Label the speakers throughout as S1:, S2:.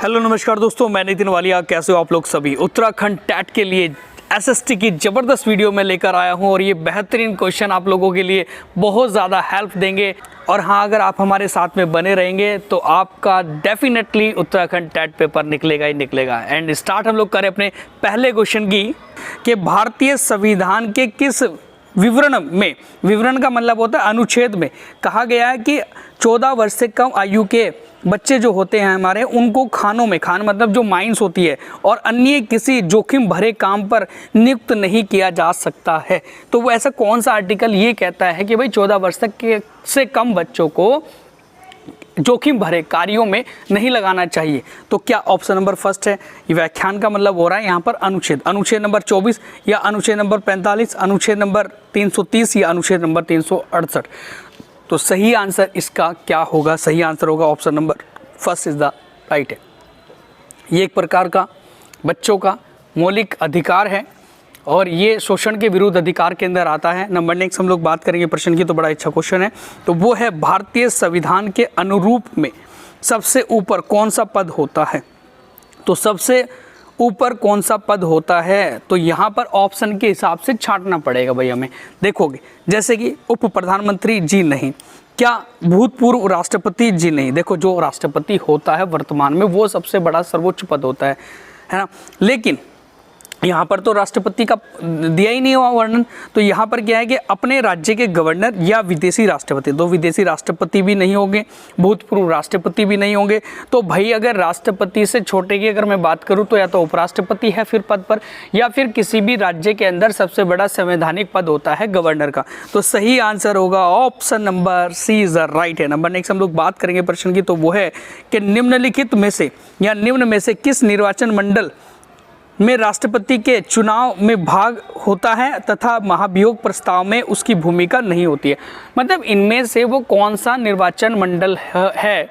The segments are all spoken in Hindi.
S1: हेलो नमस्कार दोस्तों, मैं नितिन वालिया। कैसे हो आप लोग सभी। उत्तराखंड टैट के लिए एसएसटी की ज़बरदस्त वीडियो में लेकर आया हूं और ये बेहतरीन क्वेश्चन आप लोगों के लिए बहुत ज़्यादा हेल्प देंगे। और हाँ, अगर आप हमारे साथ में बने रहेंगे तो आपका डेफिनेटली उत्तराखंड टैट पेपर निकलेगा ही निकलेगा। एंड स्टार्ट हम लोग करें अपने पहले क्वेश्चन की कि भारतीय संविधान के किस विवरण में, विवरण का मतलब होता है अनुच्छेद में, कहा गया है कि 14 वर्ष से कम आयु के बच्चे जो होते हैं हमारे, उनको खानों में, खान मतलब जो माइंस होती है, और अन्य किसी जोखिम भरे काम पर नियुक्त नहीं किया जा सकता है। तो वो ऐसा कौन सा आर्टिकल ये कहता है कि भाई 14 वर्ष तक के से कम बच्चों को जोखिम भरे कार्यों में नहीं लगाना चाहिए। तो क्या ऑप्शन नंबर फर्स्ट है, ये व्याख्यान का मतलब हो रहा है यहाँ पर अनुच्छेद, अनुच्छेद नंबर 24 या अनुच्छेद नंबर 45, अनुच्छेद नंबर 330 या अनुच्छेद नंबर 368। तो सही आंसर इसका क्या होगा? सही आंसर होगा option number first is the right है। ये एक प्रकार का बच्चों का मौलिक अधिकार है और ये शोषण के विरुद्ध अधिकार के अंदर आता है। नंबर नेक्स्ट हम लोग बात करेंगे प्रश्न की, तो बड़ा अच्छा क्वेश्चन है। तो वो है भारतीय संविधान के अनुरूप में सबसे ऊपर कौन सा पद होता है? तो सबसे ऊपर कौन सा पद होता है? तो यहाँ पर ऑप्शन के हिसाब से छांटना पड़ेगा भाई हमें। देखोगे जैसे कि उप प्रधानमंत्री जी नहीं, क्या भूतपूर्व राष्ट्रपति जी नहीं। देखो जो राष्ट्रपति होता है वर्तमान में वो सबसे बड़ा सर्वोच्च पद होता है ना। लेकिन यहाँ पर तो राष्ट्रपति का दिया ही नहीं हुआ वर्णन। तो यहाँ पर क्या है कि अपने राज्य के गवर्नर या विदेशी राष्ट्रपति, तो विदेशी राष्ट्रपति भी नहीं होंगे, भूतपूर्व राष्ट्रपति भी नहीं होंगे। तो भाई अगर राष्ट्रपति से छोटे की अगर मैं बात करूँ तो या तो उपराष्ट्रपति है फिर पद पर, या फिर किसी भी राज्य के अंदर सबसे बड़ा संवैधानिक पद होता है गवर्नर का। तो सही आंसर होगा option number C is the right है। नंबर नेक्स्ट हम लोग बात करेंगे प्रश्न की, तो वो है कि निम्नलिखित में से या निम्न में से किस निर्वाचन मंडल में राष्ट्रपति के चुनाव में भाग होता है तथा महाभियोग प्रस्ताव में उसकी भूमिका नहीं होती है। मतलब इनमें से वो कौन सा निर्वाचन मंडल है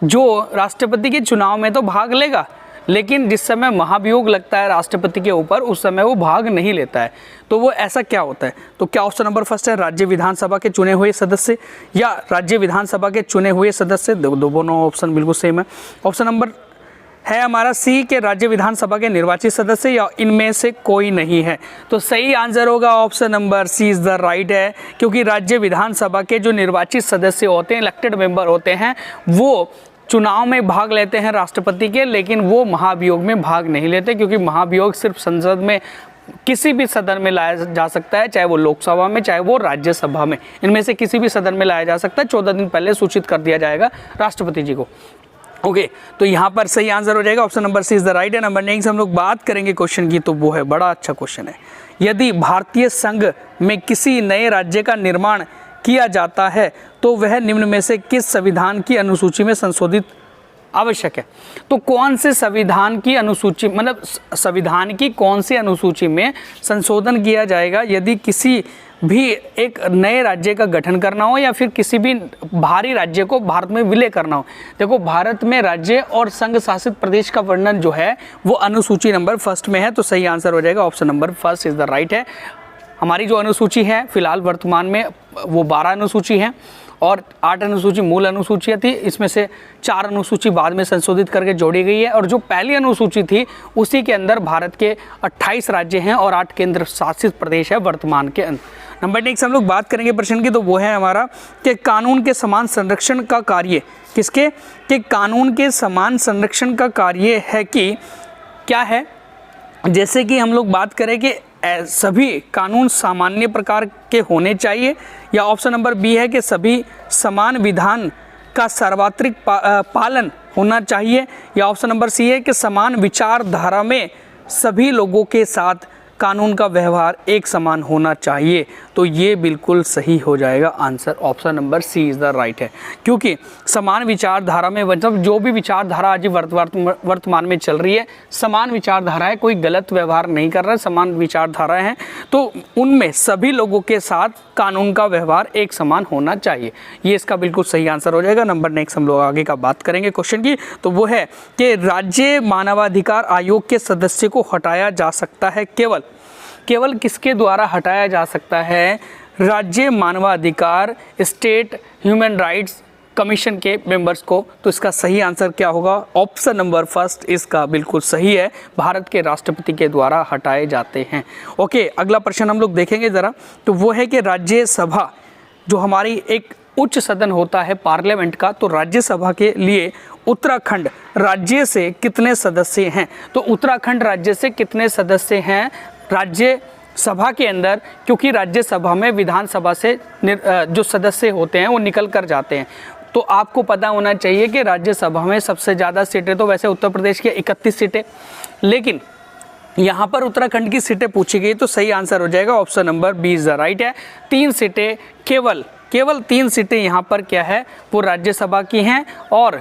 S1: जो राष्ट्रपति के चुनाव में तो भाग लेगा, लेकिन जिस समय महाभियोग लगता है राष्ट्रपति के ऊपर उस समय वो भाग नहीं लेता है। तो वो ऐसा क्या होता है? तो क्या ऑप्शन नंबर फर्स्ट है राज्य विधानसभा के चुने हुए सदस्य या राज्य विधानसभा के चुने हुए सदस्य? दोनों ऑप्शन बिल्कुल सेम है। ऑप्शन नंबर है हमारा सी के राज्य विधानसभा के निर्वाचित सदस्य, या इनमें से कोई नहीं है। तो सही आंसर होगा option number C is the right है, क्योंकि राज्य विधानसभा के जो निर्वाचित सदस्य होते हैं, इलेक्टेड मेंबर होते हैं, वो चुनाव में भाग लेते हैं राष्ट्रपति के, लेकिन वो महाभियोग में भाग नहीं लेते, क्योंकि महाभियोग सिर्फ संसद में किसी भी सदन में लाया जा सकता है, चाहे वो लोकसभा में चाहे वो राज्यसभा में, इनमें से किसी भी सदन में लाया जा सकता है। 14 दिन पहले सूचित कर दिया जाएगा राष्ट्रपति जी को। ओके, तो यहाँ पर सही आंसर हो जाएगा option number C is the right है। नंबर नेक्स्ट हम लोग बात करेंगे क्वेश्चन की, तो वो है बड़ा अच्छा क्वेश्चन है। यदि भारतीय संघ में किसी नए राज्य का निर्माण किया जाता है तो वह निम्न में से किस संविधान की अनुसूची में संशोधित आवश्यक है? तो कौन से संविधान की अनुसूची, मतलब संविधान की कौन सी अनुसूची में संशोधन किया जाएगा यदि किसी भी एक नए राज्य का गठन करना हो या फिर किसी भी बाहरी राज्य को भारत में विलय करना हो? देखो भारत में राज्य और संघ शासित प्रदेश का वर्णन जो है वो अनुसूची नंबर फर्स्ट में है। तो सही आंसर हो जाएगा option number first is the right है। हमारी जो अनुसूची है फिलहाल वर्तमान में वो 12 अनुसूची है और 8 अनुसूची मूल अनुसूचियाँ थी, इसमें से 4 अनुसूची बाद में संशोधित करके जोड़ी गई है। और जो पहली अनुसूची थी उसी के अंदर भारत के 28 राज्य हैं और 8 केंद्र शासित प्रदेश है वर्तमान के अंदर। नंबर नेक्स्ट हम लोग बात करेंगे प्रश्न की, तो वो है हमारा कि कानून के समान संरक्षण का कार्य किसके, कि कानून के समान संरक्षण का कार्य है कि क्या है? जैसे कि हम लोग बात करें कि सभी कानून सामान्य प्रकार के होने चाहिए, या ऑप्शन नंबर बी है कि सभी समान विधान का सार्वत्रिक पालन होना चाहिए, या ऑप्शन नंबर सी है कि समान विचारधारा में सभी लोगों के साथ कानून का व्यवहार एक समान होना चाहिए। तो ये बिल्कुल सही हो जाएगा answer, option number C is the right है। क्योंकि समान विचारधारा में मतलब जो भी विचारधारा आज वर्तमान में चल रही है, समान विचारधारा है, कोई गलत व्यवहार नहीं कर रहा है, समान विचारधारा है, तो उनमें सभी लोगों के साथ कानून का व्यवहार एक समान होना चाहिए। ये इसका बिल्कुल सही आंसर हो जाएगा। नंबर नेक्स्ट हम लोग आगे का बात करेंगे क्वेश्चन की, तो वो है कि राज्य मानवाधिकार आयोग के सदस्य को हटाया जा सकता है केवल किसके द्वारा हटाया जा सकता है? राज्य मानवाधिकार, स्टेट ह्यूमन राइट्स कमीशन के मेंबर्स को। तो इसका सही आंसर क्या होगा? ऑप्शन नंबर फर्स्ट इसका बिल्कुल सही है, भारत के राष्ट्रपति के द्वारा हटाए जाते हैं। ओके, अगला प्रश्न हम लोग देखेंगे ज़रा, तो वो है कि राज्यसभा जो हमारी एक उच्च सदन होता है पार्लियामेंट का, तो राज्यसभा के लिए उत्तराखंड राज्य से कितने सदस्य हैं? तो उत्तराखंड राज्य से कितने सदस्य हैं राज्यसभा के अंदर? क्योंकि राज्यसभा में विधानसभा से जो सदस्य होते हैं वो निकल कर जाते हैं। तो आपको पता होना चाहिए कि राज्यसभा में सबसे ज़्यादा सीटें तो वैसे उत्तर प्रदेश की 31 सीटें, लेकिन यहाँ पर उत्तराखंड की सीटें पूछी गई, तो सही आंसर हो जाएगा option number B is the right है। 3 सीटें केवल 3 सीटें यहाँ पर क्या है वो राज्यसभा की हैं, और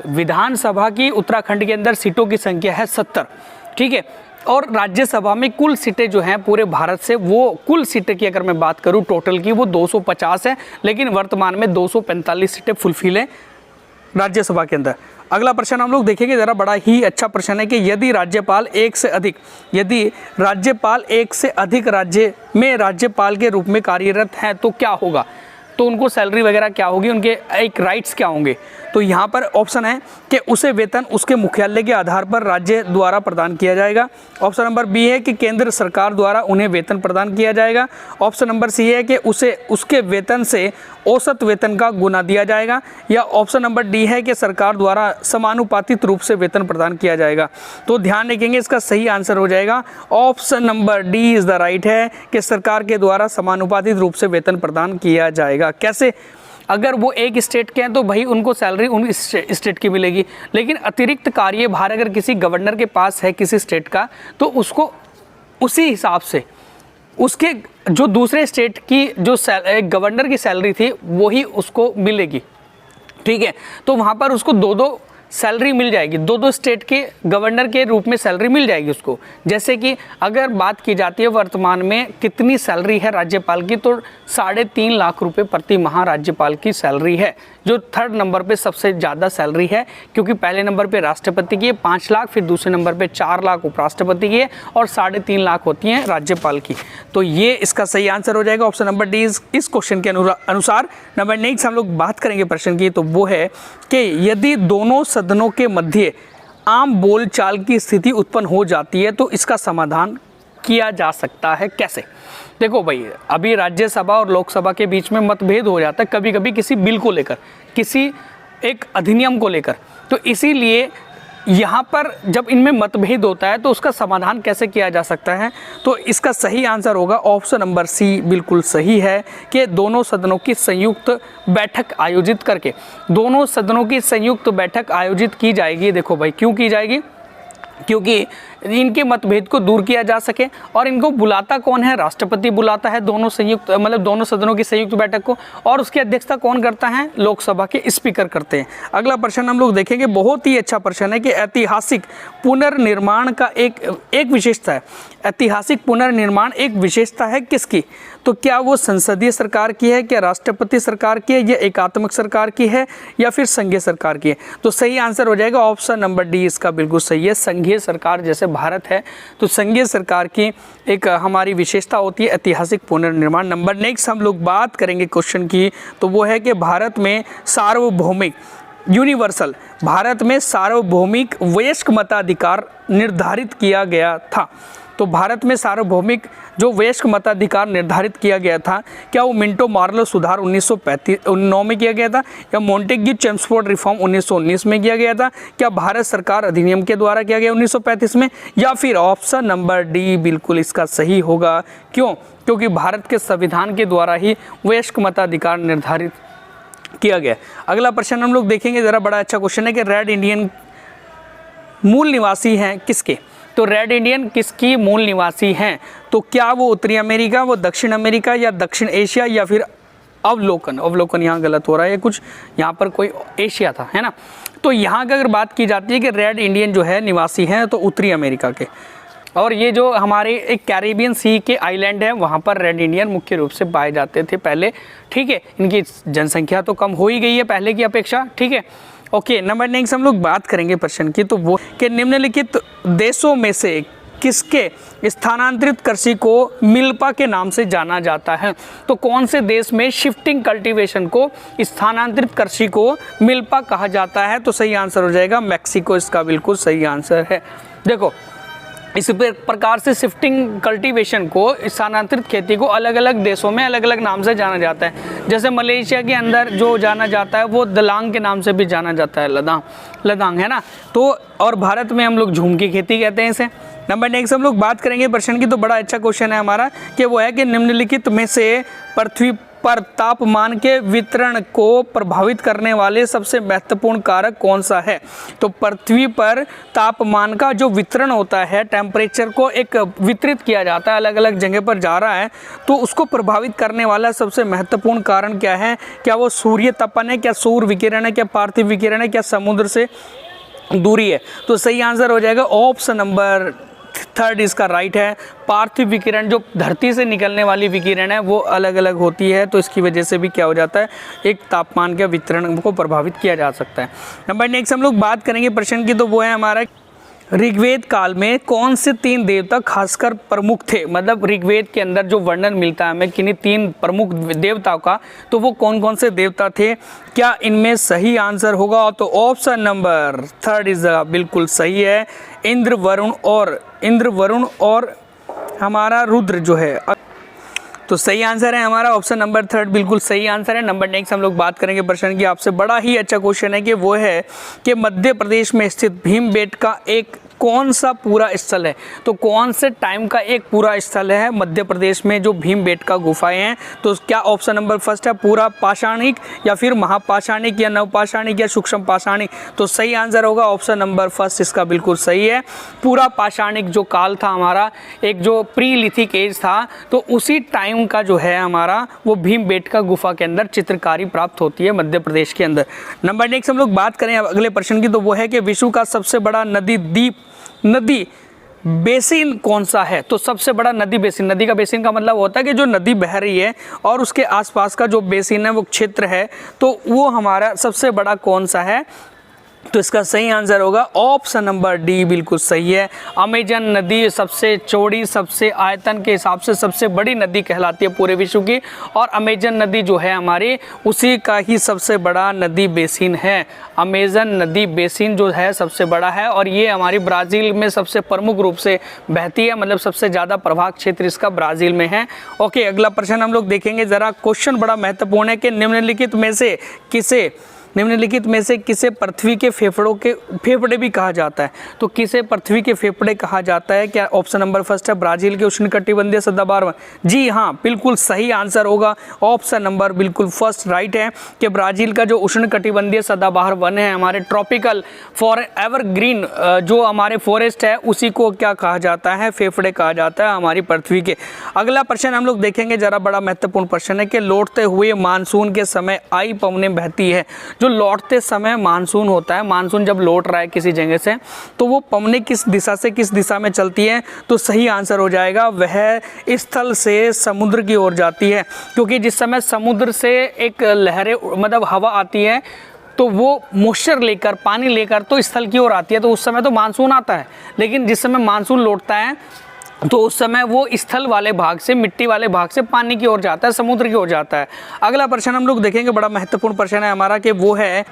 S1: विधानसभा की उत्तराखंड के अंदर सीटों की संख्या है 70, ठीक है। और राज्यसभा में कुल सीटें जो हैं पूरे भारत से, वो कुल सीटें की अगर मैं बात करूँ टोटल की, वो 250 है, लेकिन वर्तमान में 245 सीटें फुलफिल हैं राज्यसभा के अंदर। अगला प्रश्न हम लोग देखेंगे ज़रा, बड़ा ही अच्छा प्रश्न है कि यदि राज्यपाल एक से अधिक राज्य में राज्यपाल के रूप में कार्यरत हैं तो क्या होगा? तो उनको सैलरी वगैरह क्या होगी, उनके एक राइट्स क्या होंगे? तो यहाँ पर ऑप्शन है कि उसे वेतन उसके मुख्यालय के आधार पर राज्य द्वारा प्रदान किया जाएगा। ऑप्शन नंबर बी है कि केंद्र सरकार द्वारा उन्हें वेतन प्रदान किया जाएगा। ऑप्शन नंबर सी है कि उसे उसके वेतन से औसत वेतन का गुना दिया जाएगा, या ऑप्शन नंबर डी है कि सरकार द्वारा समानुपातिक रूप से वेतन प्रदान किया जाएगा। तो ध्यान रखेंगे, इसका सही आंसर हो जाएगा option number D is the right है कि सरकार के द्वारा समानुपातिक रूप से वेतन प्रदान किया जाएगा। कैसे? अगर वो एक स्टेट के हैं तो भाई उनको सैलरी उन स्टेट की मिलेगी, लेकिन अतिरिक्त कार्यभार अगर किसी गवर्नर के पास है किसी स्टेट का, तो उसको उसी हिसाब से उसके जो दूसरे स्टेट की जो गवर्नर की सैलरी थी वही उसको मिलेगी, ठीक है। तो वहाँ पर उसको दो सैलरी मिल जाएगी, 2 स्टेट के गवर्नर के रूप में सैलरी मिल जाएगी उसको। जैसे कि अगर बात की जाती है वर्तमान में कितनी सैलरी है राज्यपाल की, तो 3.5 लाख रुपए प्रति माह राज्यपाल की सैलरी है, जो 3rd नंबर पे सबसे ज़्यादा सैलरी है, क्योंकि पहले नंबर पे राष्ट्रपति की है 5 लाख, फिर दूसरे नंबर पे 4 लाख उपराष्ट्रपति की है, और 3.5 लाख होती हैं राज्यपाल की। तो ये इसका सही आंसर हो जाएगा ऑप्शन नंबर डी इस क्वेश्चन के अनुसार। नंबर नेक्स्ट हम लोग बात करेंगे प्रश्न की, तो वो है कि यदि दोनों सदनों के मध्य आम बोलचाल की स्थिति उत्पन्न हो जाती है तो इसका समाधान किया जा सकता है कैसे? देखो भाई, अभी राज्यसभा और लोकसभा के बीच में मतभेद हो जाता है कभी कभी किसी बिल को लेकर, किसी एक अधिनियम को लेकर। तो इसीलिए यहाँ पर जब इनमें मतभेद होता है तो उसका समाधान कैसे किया जा सकता है? तो इसका सही आंसर होगा ऑप्शन नंबर सी बिल्कुल सही है कि दोनों सदनों की संयुक्त बैठक आयोजित करके, दोनों सदनों की संयुक्त बैठक आयोजित की जाएगी। देखो भाई, क्यों की जाएगी? क्योंकि इनके मतभेद को दूर किया जा सके, और इनको बुलाता कौन है? राष्ट्रपति बुलाता है दोनों सदनों की संयुक्त बैठक को, और उसकी अध्यक्षता कौन करता है? लोकसभा के स्पीकर करते हैं। अगला प्रश्न हम लोग देखेंगे, बहुत ही अच्छा प्रश्न है कि ऐतिहासिक पुनर्निर्माण का एक विशेषता है। ऐतिहासिक पुनर्निर्माण एक विशेषता है किसकी? तो क्या वो संसदीय सरकार की है, क्या राष्ट्रपति सरकार की है, या एकात्मक सरकार की है, या फिर संघीय सरकार की है? तो सही आंसर हो जाएगा ऑप्शन नंबर डी इसका बिल्कुल सही है। संघीय सरकार जैसे भारत है तो संघीय सरकार की एक हमारी विशेषता होती है ऐतिहासिक पुनर्निर्माण। नंबर नेक्स्ट हम लोग बात करेंगे क्वेश्चन की, तो वो है कि भारत में सार्वभौमिक वयस्क मताधिकार निर्धारित किया गया था। तो भारत में सार्वभौमिक जो वयस्क मताधिकार निर्धारित किया गया था, क्या वो मिंटो मार्लो सुधार 1959 में किया गया था, या मोंटेग्यू चेम्सफोर्ड रिफॉर्म 1919 में किया गया था, क्या भारत सरकार अधिनियम के द्वारा किया गया 1935 में, या फिर ऑप्शन नंबर डी बिल्कुल इसका सही होगा? क्यों? क्योंकि भारत के संविधान के द्वारा ही वयस्क मताधिकार निर्धारित किया गया। अगला प्रश्न हम लोग देखेंगे ज़रा, बड़ा अच्छा क्वेश्चन है कि रेड इंडियन मूल निवासी हैं किसके? तो रेड इंडियन किसकी मूल निवासी हैं? तो क्या वो उत्तरी अमेरिका, वो दक्षिण अमेरिका, या दक्षिण एशिया, या फिर अवलोकन यहाँ गलत हो रहा है कुछ, यहाँ पर कोई एशिया था, है ना। तो यहाँ की अगर बात की जाती है कि रेड इंडियन जो है निवासी हैं तो उत्तरी अमेरिका के, और ये जो हमारे एक कैरिबियन सी के आइलैंड है वहाँ पर रेड इंडियन मुख्य रूप से पाए जाते थे पहले, ठीक है। इनकी जनसंख्या तो कम हो ही गई है पहले की अपेक्षा, ठीक है। ओके, नंबर नेक्स्ट हम लोग बात करेंगे प्रश्न की, तो वो कि निम्नलिखित देशों में से किसके स्थानांतरित कृषि को मिल्पा के नाम से जाना जाता है? तो कौन से देश में शिफ्टिंग कल्टीवेशन को, स्थानांतरित कृषि को मिल्पा कहा जाता है? तो सही आंसर हो जाएगा मैक्सिको, इसका बिल्कुल सही आंसर है। देखो इस प्रकार से शिफ्टिंग कल्टीवेशन को, स्थानांतरित खेती को अलग अलग देशों में अलग अलग नाम से जाना जाता है। जैसे मलेशिया के अंदर जो जाना जाता है वो दलांग के नाम से भी जाना जाता है, लदांग है ना। तो और भारत में हम लोग झूम की खेती कहते हैं इसे। नंबर नेक्स्ट हम लोग बात करेंगे प्रश्न की, तो बड़ा अच्छा क्वेश्चन है हमारा कि वो है कि निम्नलिखित में से पृथ्वी पर तापमान के वितरण को प्रभावित करने वाले सबसे महत्वपूर्ण कारक कौन सा है? तो पृथ्वी पर तापमान का जो वितरण होता है, टेम्परेचर को एक वितरित किया जाता है, अलग अलग जगह पर जा रहा है, तो उसको प्रभावित करने वाला सबसे महत्वपूर्ण कारण क्या है? क्या वो सूर्य तपन है, क्या सूर्य विकिरण है, क्या पार्थिव विकिरण है, क्या समुद्र से दूरी है? तो सही आंसर हो जाएगा ऑप्शन नंबर 3 इसका राइट है। पार्थिव विकिरण, जो धरती से निकलने वाली विकिरण है, वो अलग अलग होती है, तो इसकी वजह से भी क्या हो जाता है, एक तापमान के वितरण को प्रभावित किया जा सकता है। नंबर नेक्स्ट हम लोग बात करेंगे प्रश्न की, तो वो है हमारा ऋग्वेद काल में कौन से 3 देवता खासकर प्रमुख थे? मतलब ऋग्वेद के अंदर जो वर्णन मिलता है हमें किन्हीं 3 प्रमुख देवताओं का, तो वो कौन कौन से देवता थे? क्या इनमें सही आंसर होगा? तो ऑप्शन नंबर 3 इज बिल्कुल सही है। इंद्र, वरुण और हमारा रुद्र जो है, तो सही आंसर है हमारा ऑप्शन नंबर 3 बिल्कुल सही आंसर है। नंबर नेक्स्ट हम लोग बात करेंगे प्रश्न की, आपसे बड़ा ही अच्छा क्वेश्चन है कि वो है कि मध्य प्रदेश में स्थित भीमबेटका एक कौन सा पूरा स्थल है? तो कौन से टाइम का एक पूरा स्थल है मध्य प्रदेश में जो भीमबेटका गुफाएं हैं? तो क्या ऑप्शन नंबर 1 है पूरा पाषाणिक, या फिर महापाषाणिक, या नवपाषाणिक, या सूक्ष्म पाषाणिक? तो सही आंसर होगा ऑप्शन नंबर 1 इसका बिल्कुल सही है। पूरा पाषाणिक जो काल था हमारा, एक जो प्रीलिथिक एज था, तो उसी टाइम का जो है हमारा वो भीमबेटका गुफा के अंदर चित्रकारी प्राप्त होती है मध्य प्रदेश के अंदर। नंबर नेक्स्ट हम लोग बात करें अगले प्रश्न की, तो वो है कि विश्व का सबसे बड़ा नदी बेसिन कौन सा है? तो सबसे बड़ा नदी बेसिन, नदी का बेसिन का मतलब होता है कि जो नदी बह रही है और उसके आसपास का जो बेसिन है, वो क्षेत्र है, तो वो हमारा सबसे बड़ा कौन सा है? तो इसका सही आंसर होगा ऑप्शन नंबर डी बिल्कुल सही है। अमेजन नदी सबसे चौड़ी, सबसे आयतन के हिसाब से सबसे बड़ी नदी कहलाती है पूरे विश्व की, और अमेजन नदी जो है हमारी, उसी का ही सबसे बड़ा नदी बेसिन है। अमेजन नदी बेसिन जो है सबसे बड़ा है, और ये हमारी ब्राज़ील में सबसे प्रमुख रूप से बहती है, मतलब सबसे ज़्यादा प्रभाव क्षेत्र इसका ब्राज़ील में है। ओके, अगला प्रश्न हम लोग देखेंगे ज़रा। क्वेश्चन बड़ा महत्वपूर्ण है कि निम्नलिखित में से किसे पृथ्वी के फेफड़े भी कहा जाता है? तो किसे पृथ्वी के फेफड़े कहा जाता है? क्या ऑप्शन नंबर 1 है ब्राज़ील के उष्णकटिबंधीय सदाबहार वन? जी हाँ, बिल्कुल सही आंसर होगा ऑप्शन नंबर बिल्कुल 1 राइट है कि ब्राज़ील का जो उष्णकटिबंधीय सदाबहार वन है, हमारे ट्रॉपिकल एवरग्रीन जो हमारे फॉरेस्ट है, उसी को क्या कहा जाता है? फेफड़े कहा जाता है हमारी पृथ्वी के। अगला प्रश्न हम लोग देखेंगे ज़रा, बड़ा महत्वपूर्ण प्रश्न है कि लौटते हुए मानसून के समय आई पवनें बहती है। जो लौटते समय मानसून होता है, मानसून जब लौट रहा है किसी जगह से, तो वो पवनें किस दिशा में चलती है? तो सही आंसर हो जाएगा वह स्थल से समुद्र की ओर जाती है, क्योंकि जिस समय समुद्र से एक लहरें मतलब हवा आती है, तो वो मॉइस्चर लेकर, पानी लेकर तो स्थल की ओर आती है, तो उस समय तो मानसून आता है। लेकिन जिस समय मानसून लौटता है तो उस समय वो स्थल वाले भाग से, मिट्टी वाले भाग से पानी की ओर जाता है, समुद्र की ओर जाता है। अगला प्रश्न हम लोग देखेंगे, बड़ा महत्वपूर्ण प्रश्न है हमारा कि वो है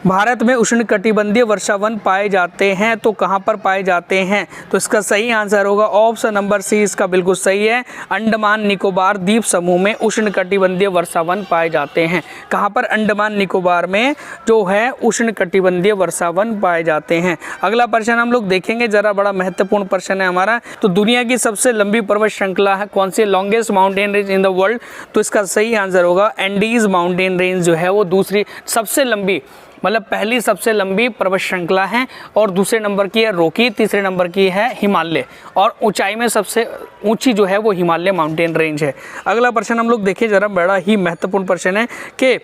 S1: भारत में उष्णकटिबंधीय वर्षावन पाए जाते हैं, तो कहाँ पर पाए जाते हैं? तो इसका सही आंसर होगा ऑप्शन नंबर सी इसका बिल्कुल सही है। अंडमान निकोबार द्वीप समूह में उष्णकटिबंधीय वर्षावन पाए जाते हैं। कहाँ पर? अंडमान निकोबार में जो है उष्णकटिबंधीय वर्षावन पाए जाते हैं। अगला प्रश्न हम लोग देखेंगे ज़रा, बड़ा महत्वपूर्ण प्रश्न है हमारा। तो दुनिया की सबसे लंबी पर्वत श्रृंखला है कौन सी? Longest mountain range in the world? तो इसका सही आंसर होगा एंडीज माउंटेन रेंज जो है वो दूसरी सबसे लंबी, मतलब पहली सबसे लंबी पर्वत श्रृंखला है, और दूसरे नंबर की है रॉकी, तीसरे नंबर की है हिमालय, और ऊंचाई में सबसे ऊंची जो है वो हिमालय माउंटेन रेंज है। अगला प्रश्न हम लोग देखिए ज़रा, बड़ा ही महत्वपूर्ण प्रश्न है कि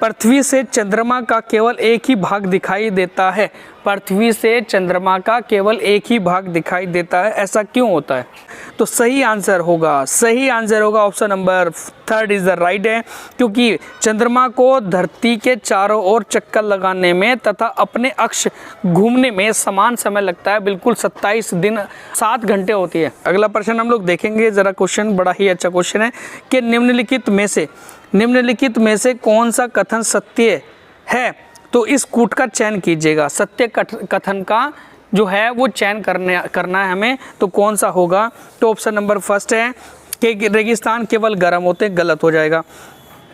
S1: पृथ्वी से चंद्रमा का केवल एक ही भाग दिखाई देता है। पृथ्वी से चंद्रमा का केवल एक ही भाग दिखाई देता है, ऐसा क्यों होता है? तो सही आंसर होगा option number 3 is the right है, क्योंकि चंद्रमा को धरती के चारों ओर चक्कर लगाने में तथा अपने अक्ष घूमने में समान समय लगता है, बिल्कुल 27 दिन 7 घंटे होती है। अगला प्रश्न हम लोग देखेंगे, जरा क्वेश्चन बड़ा ही अच्छा क्वेश्चन है कि निम्नलिखित में से कौन सा कथन सत्य है? तो इस कूट का चयन कीजिएगा। सत्य कथन का जो है वो चयन करना है हमें, तो कौन सा होगा? तो ऑप्शन नंबर 1 है कि रेगिस्तान केवल गर्म होते हैं, गलत हो जाएगा।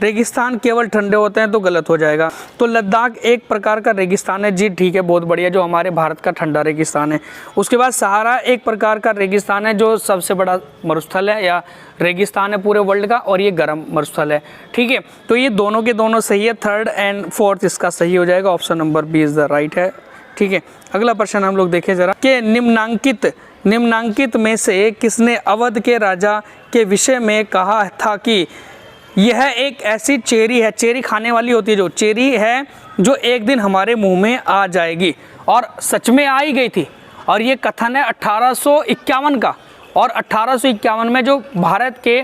S1: रेगिस्तान केवल ठंडे होते हैं तो गलत हो जाएगा। तो लद्दाख एक प्रकार का रेगिस्तान है, जी ठीक है, बहुत बढ़िया, जो हमारे भारत का ठंडा रेगिस्तान है। उसके बाद सहारा एक प्रकार का रेगिस्तान है, जो सबसे बड़ा मरुस्थल है या रेगिस्तान है पूरे वर्ल्ड का, और ये गर्म मरुस्थल है। ठीक है, तो ये दोनों के दोनों सही है, 3rd एंड 4th इसका सही हो जाएगा, option number B is the right है। ठीक है, अगला प्रश्न हम लोग देखें जरा कि निम्नांकित में से किसने अवध के राजा के विषय में कहा था कि यह एक ऐसी चेरी है, चेरी खाने वाली होती है, जो चेरी है जो एक दिन हमारे मुंह में आ जाएगी, और सच में आ ही गई थी। और ये कथन है 1851 का, और 1851 में जो भारत के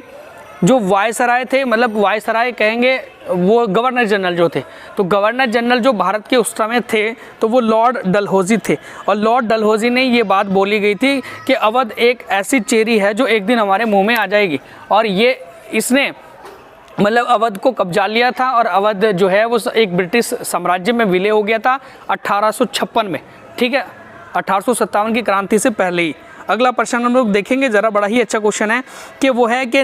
S1: जो वायसराय थे, मतलब वायसराय कहेंगे वो गवर्नर जनरल जो थे, तो गवर्नर जनरल जो भारत के उस समय थे तो वो लॉर्ड डलहौजी थे, और लॉर्ड डलहौजी ने ये बात बोली गई थी कि अवध एक ऐसी चेरी है जो एक दिन हमारे मुंह में आ जाएगी, और ये इसने मतलब अवध को कब्जा लिया था, और अवध जो है वो एक ब्रिटिश साम्राज्य में विलय हो गया था 1856 में। ठीक है, 1857 की क्रांति से पहले ही। अगला प्रश्न हम लोग देखेंगे जरा, बड़ा ही अच्छा क्वेश्चन है कि वो है कि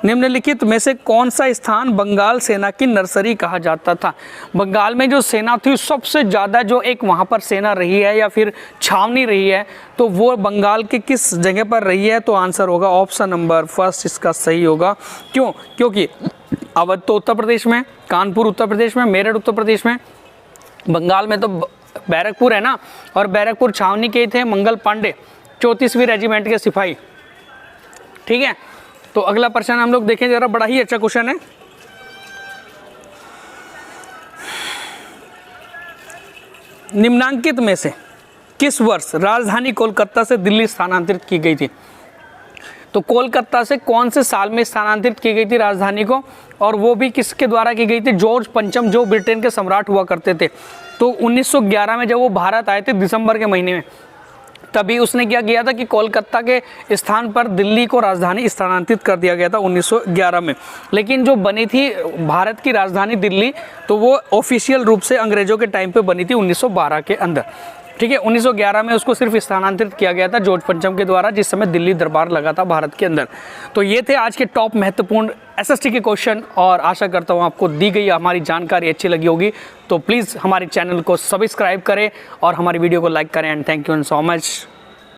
S1: निम्नलिखित में से कौन सा स्थान बंगाल सेना की नर्सरी कहा जाता था? बंगाल में जो सेना थी सबसे ज़्यादा जो एक वहाँ पर सेना रही है या फिर छावनी रही है, तो वो बंगाल के किस जगह पर रही है? तो आंसर होगा ऑप्शन नंबर 1 इसका सही होगा। क्यों? क्योंकि अवध तो उत्तर प्रदेश में, कानपुर उत्तर प्रदेश में, मेरठ उत्तर प्रदेश में, बंगाल में तो बैरकपुर है ना, और बैरकपुर छावनी के थे मंगल पांडे 34वीं रेजिमेंट के सिपाही। ठीक है, तो अगला प्रश्न हम लोग देखें जरा, बड़ा ही अच्छा क्वेश्चन है। निम्नांकित में से किस वर्ष राजधानी कोलकाता से दिल्ली स्थानांतरित की गई थी? तो कोलकाता से कौन से साल में स्थानांतरित की गई थी राजधानी को, और वो भी किसके द्वारा की गई थी? जॉर्ज पंचम, जो ब्रिटेन के सम्राट हुआ करते थे। तो 1911 में जब वो भारत आए थे दिसंबर के महीने में, तभी उसने क्या किया था कि कोलकाता के स्थान पर दिल्ली को राजधानी स्थानांतरित कर दिया गया था 1911 में। लेकिन जो बनी थी भारत की राजधानी दिल्ली, तो वो ऑफिशियल रूप से अंग्रेजों के टाइम पे बनी थी 1912 के अंदर। ठीक है, 1911 में उसको सिर्फ स्थानांतरित किया गया था जॉर्ज पंचम के द्वारा, जिस समय दिल्ली दरबार लगा था भारत के अंदर। तो ये थे आज के टॉप महत्वपूर्ण एसएसटी के क्वेश्चन, और आशा करता हूँ आपको दी गई हमारी जानकारी अच्छी लगी होगी। तो प्लीज़ हमारे चैनल को सब्सक्राइब करें और हमारी वीडियो को लाइक करें, and thank you so much.